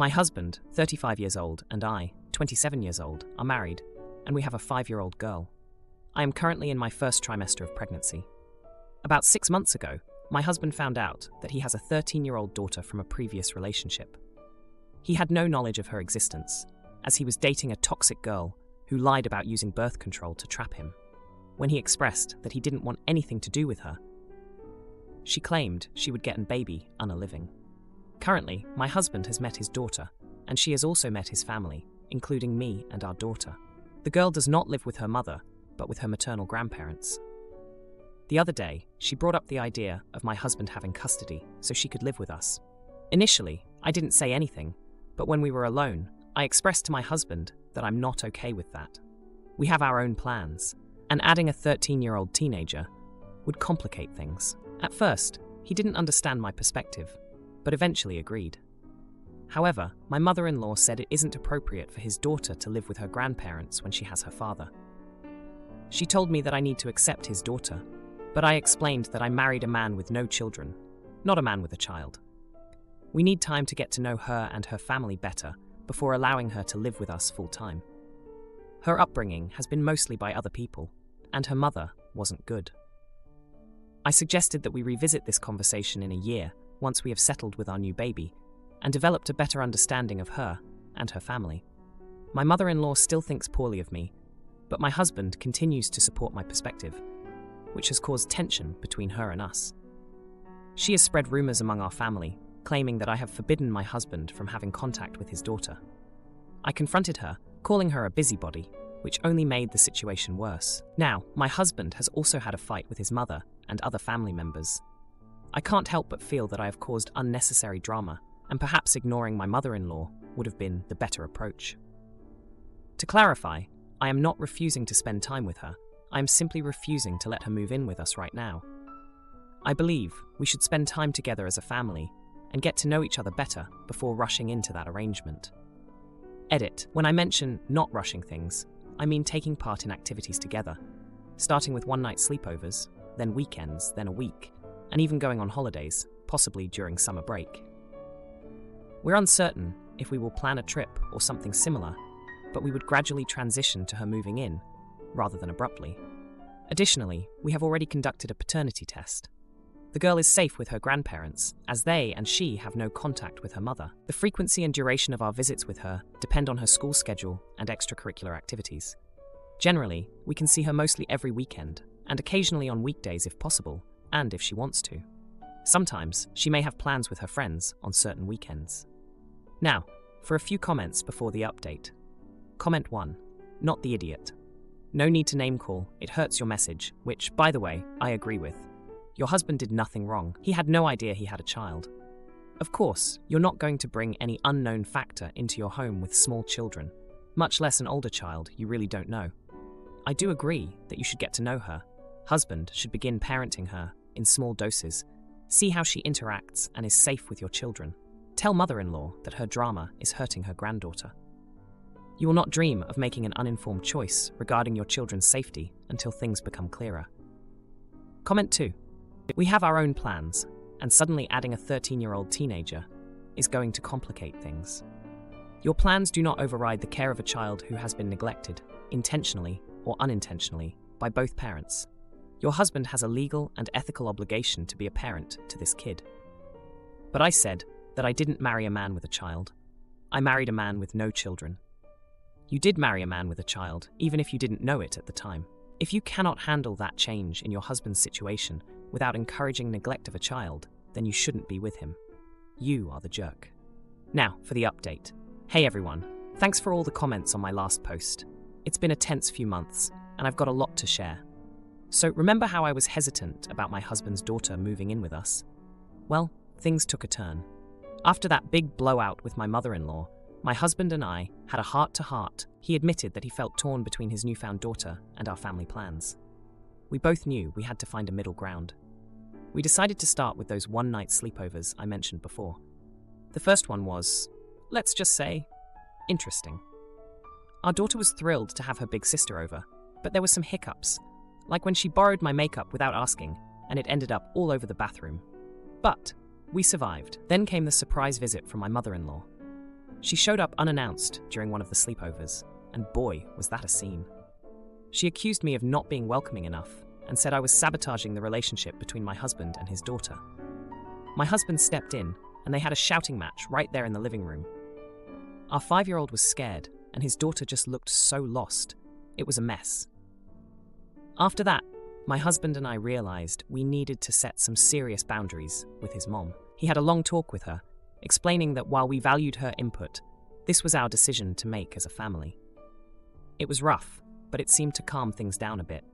My husband, 35 years old, and I, 27 years old, are married, and we have a 5-year-old girl. I am currently in my first trimester of pregnancy. About 6 months ago, my husband found out that he has a 13-year-old daughter from a previous relationship. He had no knowledge of her existence, as he was dating a toxic girl who lied about using birth control to trap him. When he expressed that he didn't want anything to do with her, she claimed she would get a baby unaliving. Currently, my husband has met his daughter, and she has also met his family, including me and our daughter. The girl does not live with her mother, but with her maternal grandparents. The other day, she brought up the idea of my husband having custody so she could live with us. Initially, I didn't say anything, but when we were alone, I expressed to my husband that I'm not okay with that. We have our own plans, and adding a 13-year-old teenager would complicate things. At first, he didn't understand my perspective, but eventually agreed. However, my mother-in-law said it isn't appropriate for his daughter to live with her grandparents when she has her father. She told me that I need to accept his daughter, but I explained that I married a man with no children, not a man with a child. We need time to get to know her and her family better before allowing her to live with us full-time. Her upbringing has been mostly by other people, and her mother wasn't good. I suggested that we revisit this conversation in a year once we have settled with our new baby and developed a better understanding of her and her family. My mother-in-law still thinks poorly of me, but my husband continues to support my perspective, which has caused tension between her and us. She has spread rumors among our family, claiming that I have forbidden my husband from having contact with his daughter. I confronted her, calling her a busybody, which only made the situation worse. Now, my husband has also had a fight with his mother and other family members. I can't help but feel that I have caused unnecessary drama, and perhaps ignoring my mother-in-law would have been the better approach. To clarify, I am not refusing to spend time with her. I am simply refusing to let her move in with us right now. I believe we should spend time together as a family and get to know each other better before rushing into that arrangement. Edit. When I mention not rushing things, I mean taking part in activities together, starting with one-night sleepovers, then weekends, then a week, and even going on holidays, possibly during summer break. We're uncertain if we will plan a trip or something similar, but we would gradually transition to her moving in, rather than abruptly. Additionally, we have already conducted a paternity test. The girl is safe with her grandparents, as they and she have no contact with her mother. The frequency and duration of our visits with her depend on her school schedule and extracurricular activities. Generally, we can see her mostly every weekend, and occasionally on weekdays if possible, and if she wants to. Sometimes, she may have plans with her friends on certain weekends. Now, for a few comments before the update. Comment 1. Not the idiot. No need to name call, it hurts your message, which, by the way, I agree with. Your husband did nothing wrong. He had no idea he had a child. Of course, you're not going to bring any unknown factor into your home with small children, much less an older child you really don't know. I do agree that you should get to know her. Husband should begin parenting her in small doses. See how she interacts and is safe with your children. Tell mother-in-law that her drama is hurting her granddaughter. You will not dream of making an uninformed choice regarding your children's safety until things become clearer. Comment 2. We have our own plans, and suddenly adding a 13-year-old teenager is going to complicate things. Your plans do not override the care of a child who has been neglected, intentionally or unintentionally, by both parents. Your husband has a legal and ethical obligation to be a parent to this kid. But I said that I didn't marry a man with a child. I married a man with no children. You did marry a man with a child, even if you didn't know it at the time. If you cannot handle that change in your husband's situation without encouraging neglect of a child, then you shouldn't be with him. You are the jerk. Now, for the update. Hey everyone, thanks for all the comments on my last post. It's been a tense few months, and I've got a lot to share. So remember how I was hesitant about my husband's daughter moving in with us? Well, things took a turn. After that big blowout with my mother-in-law, my husband and I had a heart-to-heart. He admitted that he felt torn between his newfound daughter and our family plans. We both knew we had to find a middle ground. We decided to start with those one-night sleepovers I mentioned before. The first one was, let's just say, interesting. Our daughter was thrilled to have her big sister over, but there were some hiccups, like when she borrowed my makeup without asking, and it ended up all over the bathroom. But we survived. Then came the surprise visit from my mother-in-law. She showed up unannounced during one of the sleepovers, and boy, was that a scene. She accused me of not being welcoming enough and said I was sabotaging the relationship between my husband and his daughter. My husband stepped in, and they had a shouting match right there in the living room. Our 5-year-old was scared, and his daughter just looked so lost. It was a mess. After that, my husband and I realized we needed to set some serious boundaries with his mom. He had a long talk with her, explaining that while we valued her input, this was our decision to make as a family. It was rough, but it seemed to calm things down a bit.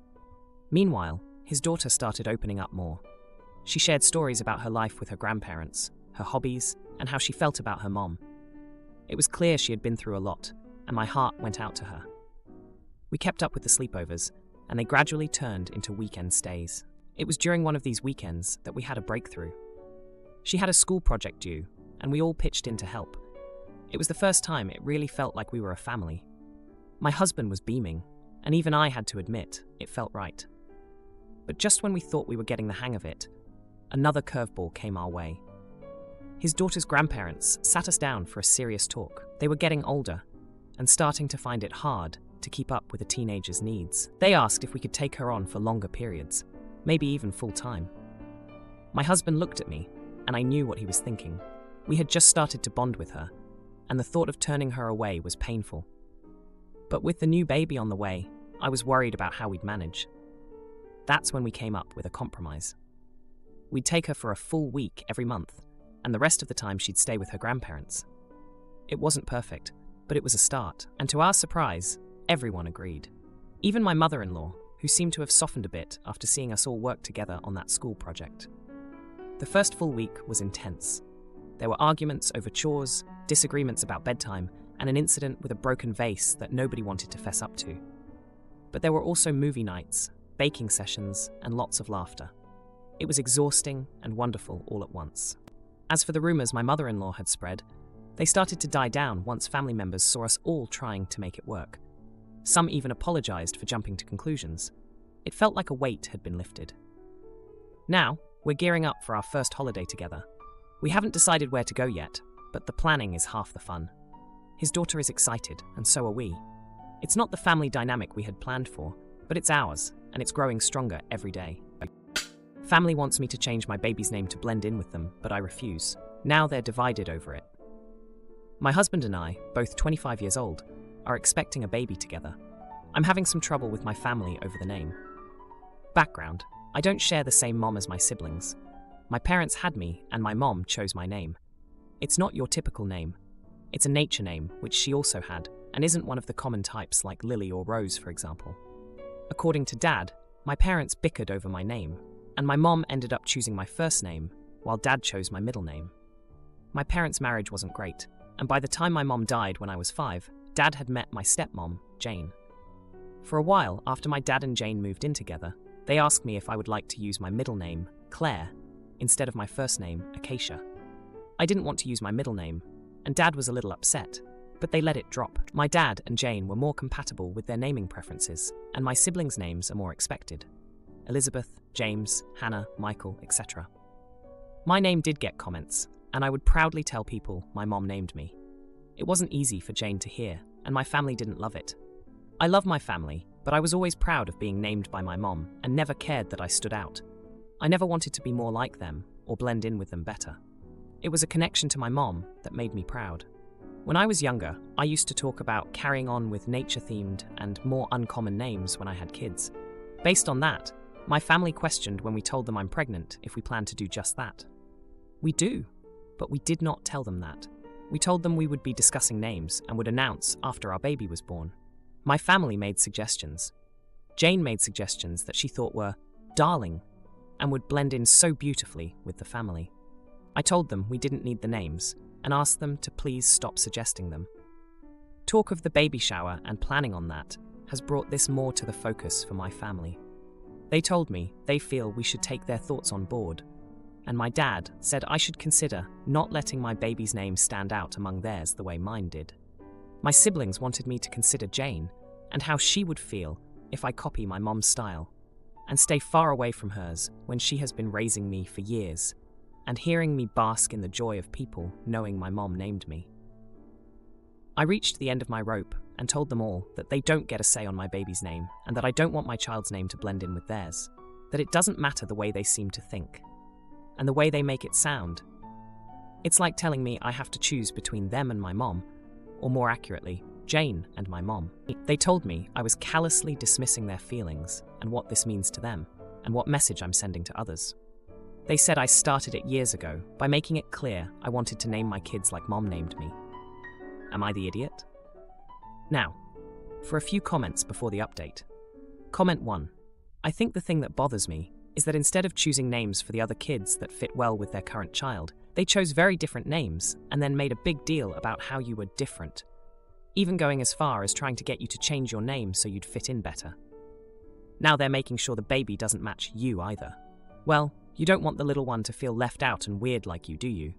Meanwhile, his daughter started opening up more. She shared stories about her life with her grandparents, her hobbies, and how she felt about her mom. It was clear she had been through a lot, and my heart went out to her. We kept up with the sleepovers, and they gradually turned into weekend stays. It was during one of these weekends that we had a breakthrough. She had a school project due, and we all pitched in to help. It was the first time it really felt like we were a family. My husband was beaming, and even I had to admit it felt right. But just when we thought we were getting the hang of it, another curveball came our way. His daughter's grandparents sat us down for a serious talk. They were getting older and starting to find it hard to keep up with a teenager's needs. They asked if we could take her on for longer periods, maybe even full-time. My husband looked at me, and I knew what he was thinking. We had just started to bond with her, and the thought of turning her away was painful. But with the new baby on the way, I was worried about how we'd manage. That's when we came up with a compromise. We'd take her for a full week every month, and the rest of the time she'd stay with her grandparents. It wasn't perfect, but it was a start, and to our surprise, everyone agreed. Even my mother-in-law, who seemed to have softened a bit after seeing us all work together on that school project. The first full week was intense. There were arguments over chores, disagreements about bedtime, and an incident with a broken vase that nobody wanted to fess up to. But there were also movie nights, baking sessions, and lots of laughter. It was exhausting and wonderful all at once. As for the rumors my mother-in-law had spread, they started to die down once family members saw us all trying to make it work. Some even apologized for jumping to conclusions. It felt like a weight had been lifted. Now, we're gearing up for our first holiday together. We haven't decided where to go yet, but the planning is half the fun. His daughter is excited, and so are we. It's not the family dynamic we had planned for, but it's ours, and it's growing stronger every day. Family wants me to change my baby's name to blend in with them, but I refuse. Now they're divided over it. My husband and I, both 25 years old, are expecting a baby together. I'm having some trouble with my family over the name. Background: I don't share the same mom as my siblings. My parents had me, and my mom chose my name. It's not your typical name. It's a nature name, which she also had, and isn't one of the common types like Lily or Rose, for example. According to Dad, my parents bickered over my name, and my mom ended up choosing my first name, while Dad chose my middle name. My parents' marriage wasn't great, and by the time my mom died when I was 5, Dad had met my stepmom, Jane. For a while after my dad and Jane moved in together, they asked me if I would like to use my middle name, Claire, instead of my first name, Acacia. I didn't want to use my middle name, and Dad was a little upset, but they let it drop. My dad and Jane were more compatible with their naming preferences, and my siblings' names are more expected. Elizabeth, James, Hannah, Michael, etc. My name did get comments, and I would proudly tell people my mom named me. It wasn't easy for Jane to hear, and my family didn't love it. I love my family, but I was always proud of being named by my mom and never cared that I stood out. I never wanted to be more like them or blend in with them better. It was a connection to my mom that made me proud. When I was younger, I used to talk about carrying on with nature-themed and more uncommon names when I had kids. Based on that, my family questioned when we told them I'm pregnant if we plan to do just that. We do, but we did not tell them that. We told them we would be discussing names and would announce after our baby was born. My family made suggestions. Jane made suggestions that she thought were darling and would blend in so beautifully with the family. I told them we didn't need the names and asked them to please stop suggesting them. Talk of the baby shower and planning on that has brought this more to the focus for my family. They told me they feel we should take their thoughts on board, and my dad said I should consider not letting my baby's name stand out among theirs the way mine did. My siblings wanted me to consider Jane and how she would feel if I copy my mom's style and stay far away from hers when she has been raising me for years and hearing me bask in the joy of people knowing my mom named me. I reached the end of my rope and told them all that they don't get a say on my baby's name and that I don't want my child's name to blend in with theirs, that it doesn't matter the way they seem to think and the way they make it sound. It's like telling me I have to choose between them and my mom, or more accurately, Jane and my mom. They told me I was callously dismissing their feelings and what this means to them, and what message I'm sending to others. They said I started it years ago by making it clear I wanted to name my kids like Mom named me. Am I the idiot? Now, for a few comments before the update. Comment 1. I think the thing that bothers me is that instead of choosing names for the other kids that fit well with their current child, they chose very different names and then made a big deal about how you were different, even going as far as trying to get you to change your name so you'd fit in better. Now they're making sure the baby doesn't match you either. Well, you don't want the little one to feel left out and weird like you, do you?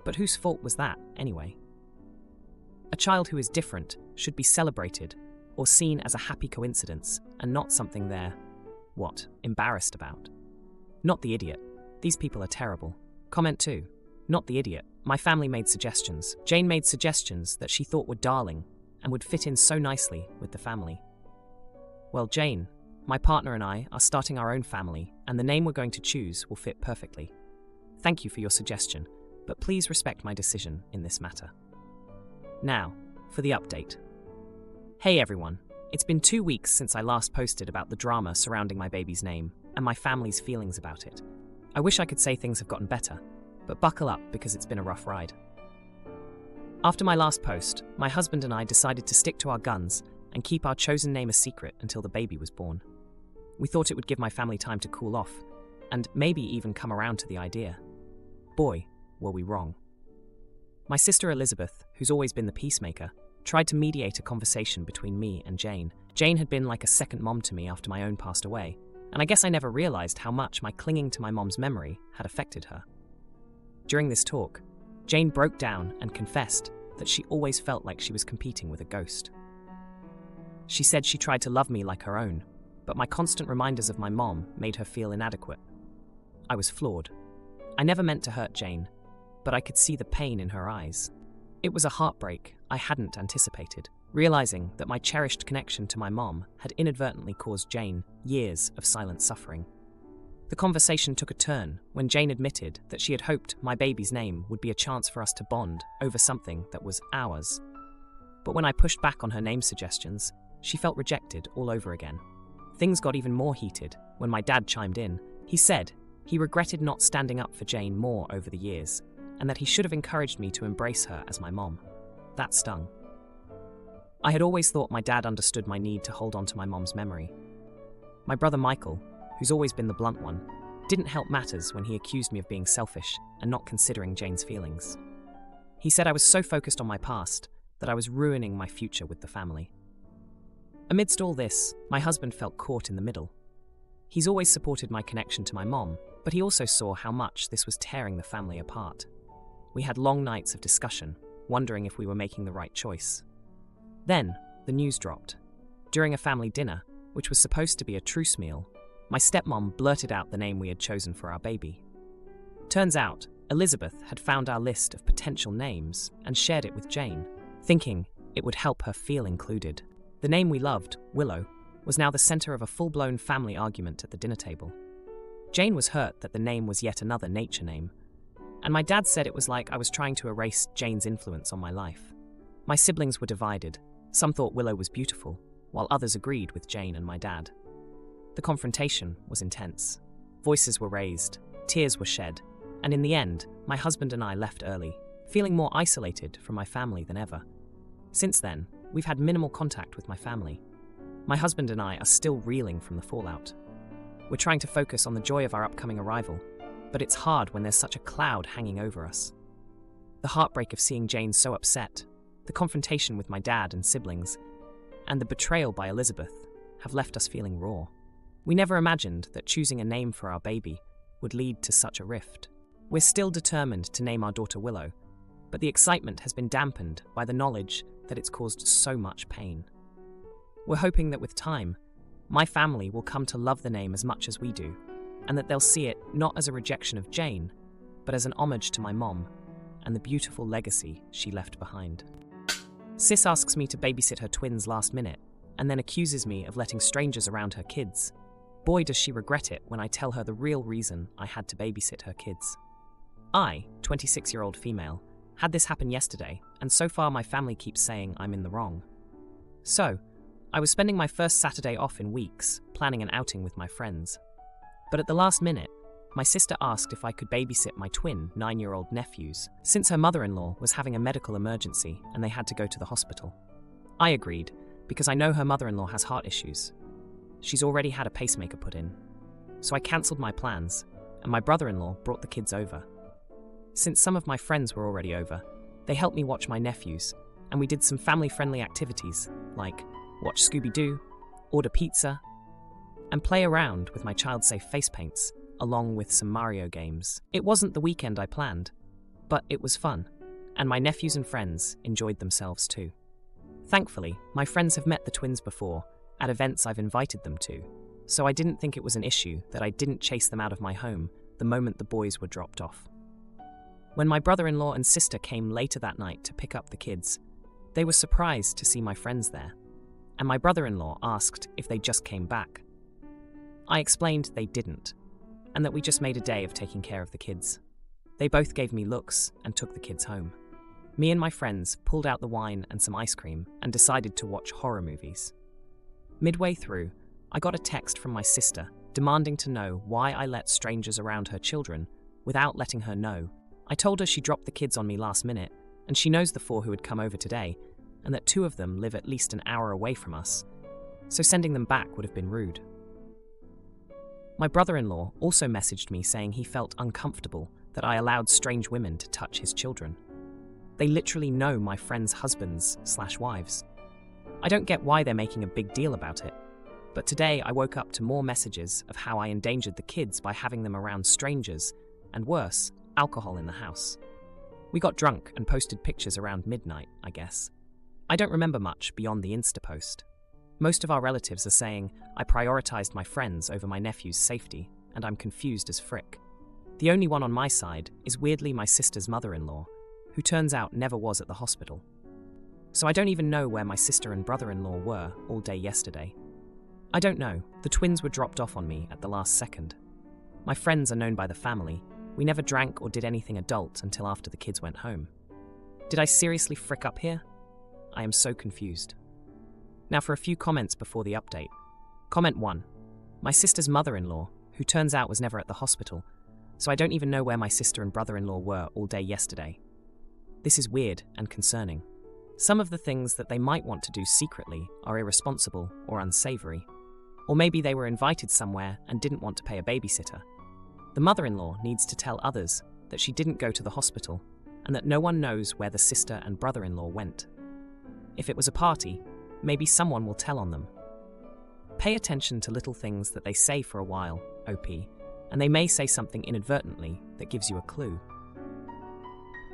But whose fault was that, anyway? A child who is different should be celebrated or seen as a happy coincidence and not something they're, embarrassed about. Not the idiot. These people are terrible. Comment 2. Not the idiot. My family made suggestions. Jane made suggestions that she thought were darling and would fit in so nicely with the family. Well, Jane, my partner and I are starting our own family, and the name we're going to choose will fit perfectly. Thank you for your suggestion, but please respect my decision in this matter. Now, for the update. Hey everyone, it's been 2 weeks since I last posted about the drama surrounding my baby's name and my family's feelings about it. I wish I could say things have gotten better, but buckle up because it's been a rough ride. After my last post, my husband and I decided to stick to our guns and keep our chosen name a secret until the baby was born. We thought it would give my family time to cool off, and maybe even come around to the idea. Boy, were we wrong. My sister Elizabeth, who's always been the peacemaker, tried to mediate a conversation between me and Jane. Jane had been like a second mom to me after my own passed away, and I guess I never realized how much my clinging to my mom's memory had affected her. During this talk, Jane broke down and confessed that she always felt like she was competing with a ghost. She said she tried to love me like her own, but my constant reminders of my mom made her feel inadequate. I was flawed. I never meant to hurt Jane, but I could see the pain in her eyes. It was a heartbreak I hadn't anticipated, realizing that my cherished connection to my mom had inadvertently caused Jane years of silent suffering. The conversation took a turn when Jane admitted that she had hoped my baby's name would be a chance for us to bond over something that was ours. But when I pushed back on her name suggestions, she felt rejected all over again. Things got even more heated when my dad chimed in. He said he regretted not standing up for Jane more over the years, and that he should have encouraged me to embrace her as my mom. That stung. I had always thought my dad understood my need to hold on to my mom's memory. My brother Michael, who's always been the blunt one, didn't help matters when he accused me of being selfish and not considering Jane's feelings. He said I was so focused on my past that I was ruining my future with the family. Amidst all this, my husband felt caught in the middle. He's always supported my connection to my mom, but he also saw how much this was tearing the family apart. We had long nights of discussion, wondering if we were making the right choice. Then, the news dropped. During a family dinner, which was supposed to be a truce meal, my stepmom blurted out the name we had chosen for our baby. Turns out, Elizabeth had found our list of potential names and shared it with Jane, thinking it would help her feel included. The name we loved, Willow, was now the center of a full-blown family argument at the dinner table. Jane was hurt that the name was yet another nature name, and my dad said it was like I was trying to erase Jane's influence on my life. My siblings were divided. Some thought Willow was beautiful, while others agreed with Jane and my dad. The confrontation was intense. Voices were raised, tears were shed, and in the end, my husband and I left early, feeling more isolated from my family than ever. Since then, we've had minimal contact with my family. My husband and I are still reeling from the fallout. We're trying to focus on the joy of our upcoming arrival, but it's hard when there's such a cloud hanging over us. The heartbreak of seeing Jane so upset, the confrontation with my dad and siblings, and the betrayal by Elizabeth have left us feeling raw. We never imagined that choosing a name for our baby would lead to such a rift. We're still determined to name our daughter Willow, but the excitement has been dampened by the knowledge that it's caused so much pain. We're hoping that with time, my family will come to love the name as much as we do, and that they'll see it not as a rejection of Jane, but as an homage to my mom and the beautiful legacy she left behind. Sis asks me to babysit her twins last minute, and then accuses me of letting strangers around her kids. Boy, does she regret it when I tell her the real reason I had to babysit her kids. I, 26-year-old female, had this happen yesterday, and so far my family keeps saying I'm in the wrong. So, I was spending my first Saturday off in weeks, planning an outing with my friends. But at the last minute, my sister asked if I could babysit my twin 9-year-old nephews, since her mother-in-law was having a medical emergency and they had to go to the hospital. I agreed, because I know her mother-in-law has heart issues. She's already had a pacemaker put in. So I cancelled my plans, and my brother-in-law brought the kids over. Since some of my friends were already over, they helped me watch my nephews, and we did some family-friendly activities, like watch Scooby-Doo, order pizza, and play around with my child-safe face paints, along with some Mario games. It wasn't the weekend I planned, but it was fun, and my nephews and friends enjoyed themselves too. Thankfully, my friends have met the twins before, at events I've invited them to, so I didn't think it was an issue that I didn't chase them out of my home the moment the boys were dropped off. When my brother-in-law and sister came later that night to pick up the kids, they were surprised to see my friends there, and my brother-in-law asked if they just came back. I explained they didn't, and that we just made a day of taking care of the kids. They both gave me looks and took the kids home. Me and my friends pulled out the wine and some ice cream and decided to watch horror movies. Midway through, I got a text from my sister demanding to know why I let strangers around her children without letting her know. I told her she dropped the kids on me last minute, and she knows the 4 who had come over today, and that 2 of them live at least an hour away from us, so sending them back would have been rude. My brother-in-law also messaged me saying he felt uncomfortable that I allowed strange women to touch his children. They literally know my friends' husbands/wives. I don't get why they're making a big deal about it, but today I woke up to more messages of how I endangered the kids by having them around strangers, and worse, alcohol in the house. We got drunk and posted pictures around midnight, I guess. I don't remember much beyond the Insta post. Most of our relatives are saying I prioritized my friends over my nephew's safety, and I'm confused as frick. The only one on my side is weirdly my sister's mother-in-law, who turns out never was at the hospital. So I don't even know where my sister and brother-in-law were all day yesterday. I don't know, the twins were dropped off on me at the last second. My friends are known by the family. We never drank or did anything adult until after the kids went home. Did I seriously frick up here? I am so confused. Now for a few comments before the update. Comment 1. My sister's mother-in-law, who turns out was never at the hospital, so I don't even know where my sister and brother-in-law were all day yesterday. This is weird and concerning. Some of the things that they might want to do secretly are irresponsible or unsavory. Or maybe they were invited somewhere and didn't want to pay a babysitter. The mother-in-law needs to tell others that she didn't go to the hospital and that no one knows where the sister and brother-in-law went. If it was a party, maybe someone will tell on them. Pay attention to little things that they say for a while, OP, and they may say something inadvertently that gives you a clue.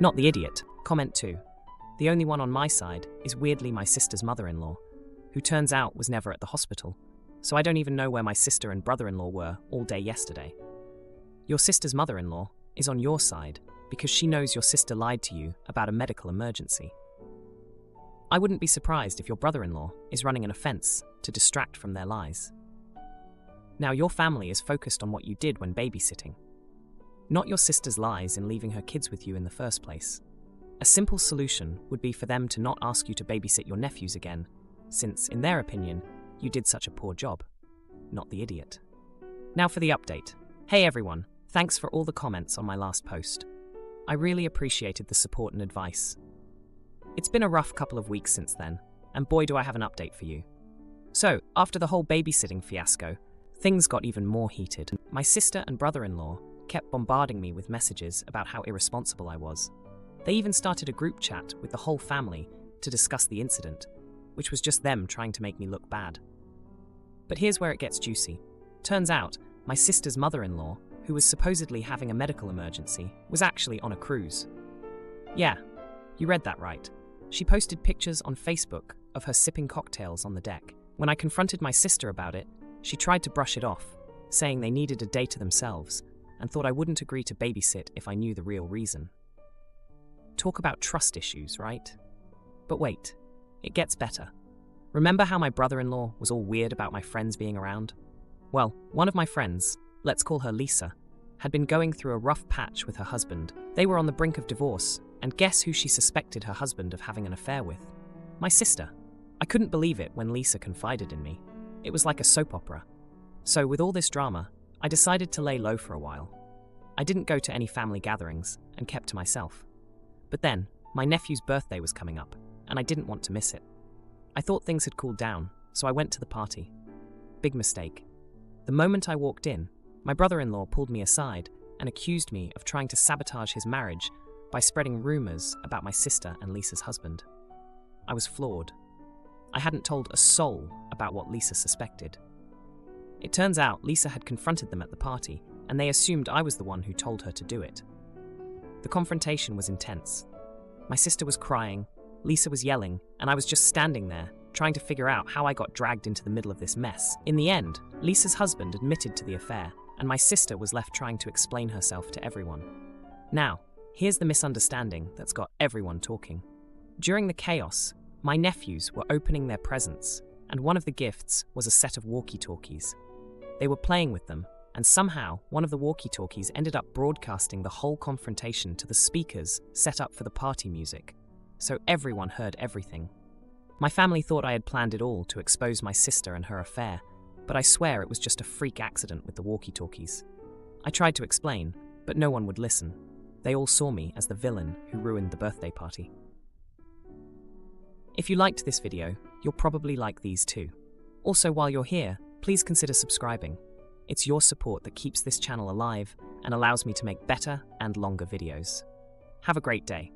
Not the idiot. Comment 2. The only one on my side is weirdly my sister's mother-in-law, who turns out was never at the hospital, so I don't even know where my sister and brother-in-law were all day yesterday. Your sister's mother-in-law is on your side because she knows your sister lied to you about a medical emergency. I wouldn't be surprised if your brother-in-law is running an offense to distract from their lies. Now your family is focused on what you did when babysitting, not your sister's lies in leaving her kids with you in the first place. A simple solution would be for them to not ask you to babysit your nephews again, since, in their opinion, you did such a poor job. Not the idiot. Now for the update. Hey everyone, thanks for all the comments on my last post. I really appreciated the support and advice. It's been a rough couple of weeks since then, and boy do I have an update for you. So, after the whole babysitting fiasco, things got even more heated. My sister and brother-in-law kept bombarding me with messages about how irresponsible I was. They even started a group chat with the whole family to discuss the incident, which was just them trying to make me look bad. But here's where it gets juicy. Turns out, my sister's mother-in-law, who was supposedly having a medical emergency, was actually on a cruise. Yeah, you read that right. She posted pictures on Facebook of her sipping cocktails on the deck. When I confronted my sister about it, she tried to brush it off, saying they needed a day to themselves, and thought I wouldn't agree to babysit if I knew the real reason. Talk about trust issues, right? But wait, It gets better. Remember how my brother-in-law was all weird about my friends being around? Well, one of my friends, let's call her Lisa, had been going through a rough patch with her husband. They were on the brink of divorce, and guess who she suspected her husband of having an affair with? My sister. I couldn't believe it when Lisa confided in me. It was like a soap opera. So with all this drama, I decided to lay low for a while. I didn't go to any family gatherings and kept to myself. But then, my nephew's birthday was coming up, and I didn't want to miss it. I thought things had cooled down, so I went to the party. Big mistake. The moment I walked in, my brother-in-law pulled me aside and accused me of trying to sabotage his marriage by spreading rumors about my sister and Lisa's husband. I was floored. I hadn't told a soul about what Lisa suspected. It turns out Lisa had confronted them at the party, and they assumed I was the one who told her to do it. The confrontation was intense. My sister was crying, Lisa was yelling, and I was just standing there, trying to figure out how I got dragged into the middle of this mess. In the end, Lisa's husband admitted to the affair, and my sister was left trying to explain herself to everyone. Now, here's the misunderstanding that's got everyone talking. During the chaos, my nephews were opening their presents, and one of the gifts was a set of walkie-talkies. They were playing with them, and somehow one of the walkie-talkies ended up broadcasting the whole confrontation to the speakers set up for the party music, so everyone heard everything. My family thought I had planned it all to expose my sister and her affair, but I swear it was just a freak accident with the walkie-talkies. I tried to explain, but no one would listen. They all saw me as the villain who ruined the birthday party. If you liked this video, you'll probably like these too. Also, while you're here, please consider subscribing. It's your support that keeps this channel alive and allows me to make better and longer videos. Have a great day.